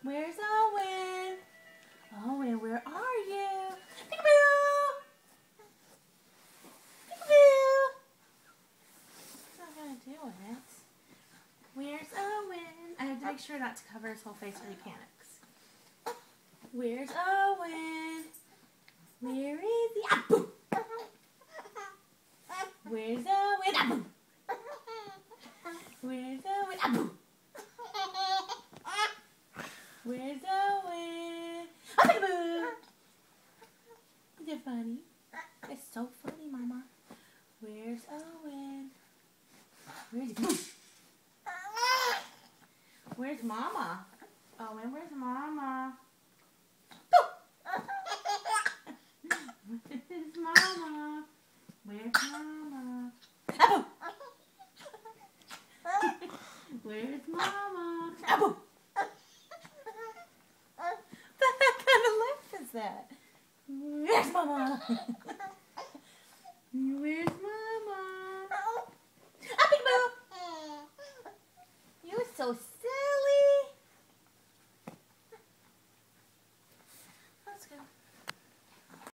Where's Owen? Owen, where are you? Peekaboo! Peekaboo! He's not gonna do it. Where's Owen? I have to make sure not to cover his whole face when he panics. Where's Owen? Where is he? Ah, boom! Where's Owen? Ah, boom! Where's Owen? Ah, boom! Where's Owen? Ah, peekaboo! Is it funny? It's so funny, Mama. Where's Owen? Where's he? Where's Mama? Owen, where's Mama? Where's Mama? Where's Mama? Apple! Where's Mama? Apple! What kind of laugh is that? Where's Mama?